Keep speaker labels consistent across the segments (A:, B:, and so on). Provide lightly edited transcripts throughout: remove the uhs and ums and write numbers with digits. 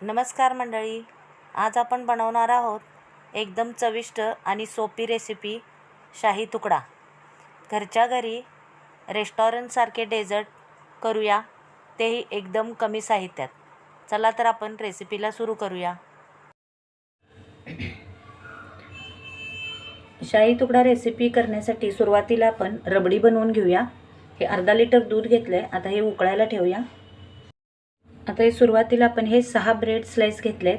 A: नमस्कार मंडळी, आज आपण बनवणार आहोत एकदम चविष्ट आणि सोपी रेसिपी शाही तुकडा। घरच्या घरी रेस्टॉरंटसारखे डेझर्ट करूया, तेही एकदम कमी साहित्यात। चला तर आपण रेसिपीला सुरू करूया। शाही तुकडा रेसिपी करण्यासाठी सुरुवातीला आपण रबडी बनवून घेऊया। हे अर्धा लिटर दूध घेतले, आता हे उकळायला ठेवूया। आता हे सुरुवातीला आपण हे 6 ब्रेड स्लाइस घेतलेत।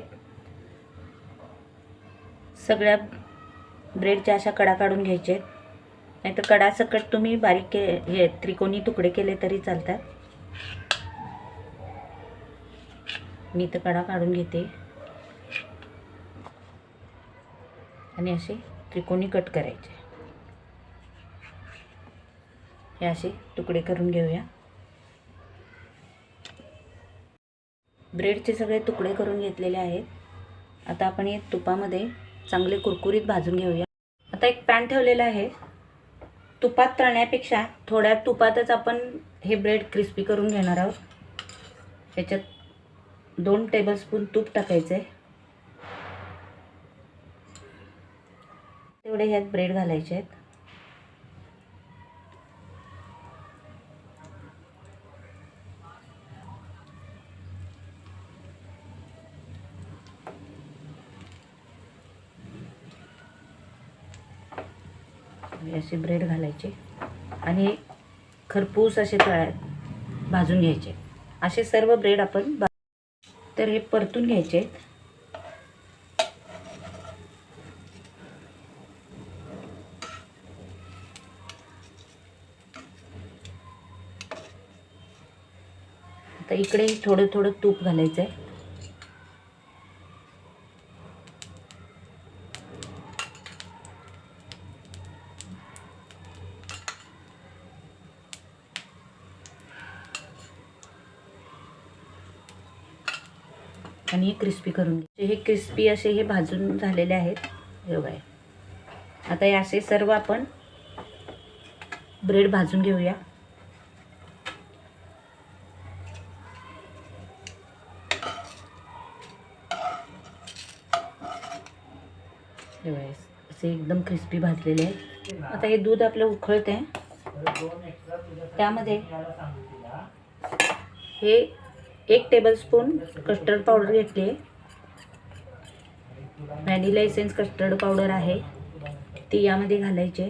A: सगळ्या ब्रेडच्या अशा कडा काढून घ्यायचे, नाहीतर कडा सकट तुम्ही बारीक हे त्रिकोणी तुकडे केले तरी चालतात। मी तर कडा काढून घेते आणि असे त्रिकोणी कट करायचे। हे असे तुकडे करून घेऊया। ब्रेडचे सगळे तुकडे करून घेतलेले आहेत। आता आपण हे तुपामध्ये चांगले कुरकुरीत भाजून घेऊया। आता एक पॅन ठेवलेला आहे। तुपात तळण्यापेक्षा थोड्या तुपातच आपण हे ब्रेड क्रिस्पी करून घेणार आहोत। याच्यात 2 टेबलस्पून तूप टाकायचे, तेवढे ह्यात ब्रेड घालायचे आहेत। असे ब्रेड घालायचे आणि खरपूस असे भाजून घ्यायचे। असे सर्व ब्रेड आपण तर हे परतून घ्यायचे। आता इकडे थोडं थोडं तूप घालायचं आहे। आणि हे क्रिस्पी करून घ्यायचे। हे क्रिस्पी असे हे भाजून झालेले आहेत, हे बघा। आता हे असे सर्व आपण ब्रेड भाजून घेऊया। हे बघा, असे एकदम क्रिस्पी भाजलेले आहेत। आता हे दूध आपलं उकळते, त्यामध्ये हे 1 टेबलस्पून कस्टर्ड पावडर घेतली। व्हॅनिला एसेन्स कस्टर्ड पावडर आहे, ती यामध्ये घालायचे।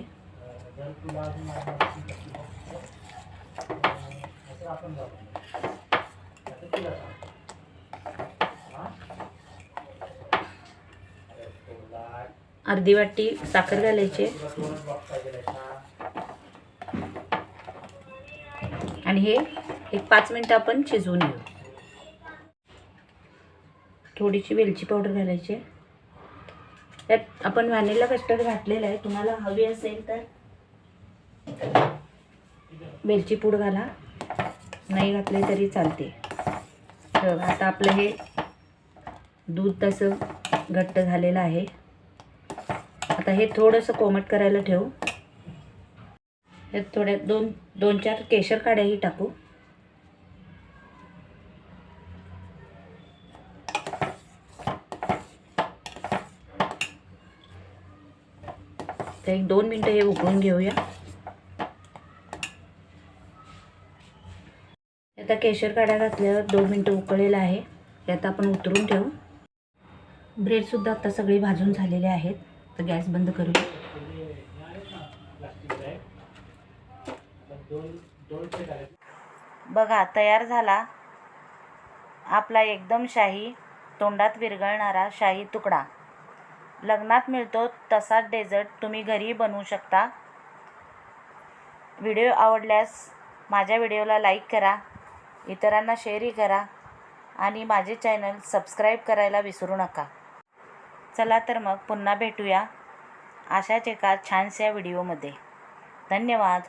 A: अर्धी वाटी साखर घालायचे आणि हे एक 5 मिनिटं आपण शिजवून घेऊ। थोडीशी वेलची पावडर घालायची। त्यात आपण व्हॅनिला कस्टर्ड घातलेला आहे, तुम्हाला हवी असेल तर वेलची पूड घाला, नाही घातले तरी चालते। तर आता आपलं हे दूध तसं घट्ट झालेलं आहे। आता हे थोडंसं कोमट करायला ठेवू। यात थोड्या 2-4 केशर काड्याही टाकू। तर 1-2 मिनिटं हे उकळून घेऊया। आता केशर काड्या घातल्यावर 2 मिनिटं उकळलेलं आहे, यात आपण उतरून ठेवू। ब्रेड सुद्धा आता सगळे भाजून झालेले आहेत, तर गॅस बंद करूया। बघा, तयार झाला आपला एकदम शाही, तोंडात विरघळणारा शाही तुकडा। लग्नात मिळतो तसाच डेझर्ट तुम्ही घरी बनवू शकता। व्हिडिओ आवडल्यास माझ्या व्हिडिओला लाईक करा, इतरांना शेअरही करा आणि माझे चॅनल सबस्क्राईब करायला विसरू नका। चला तर मग पुन्हा भेटूया अशाच एका छानशा व्हिडिओमध्ये। धन्यवाद।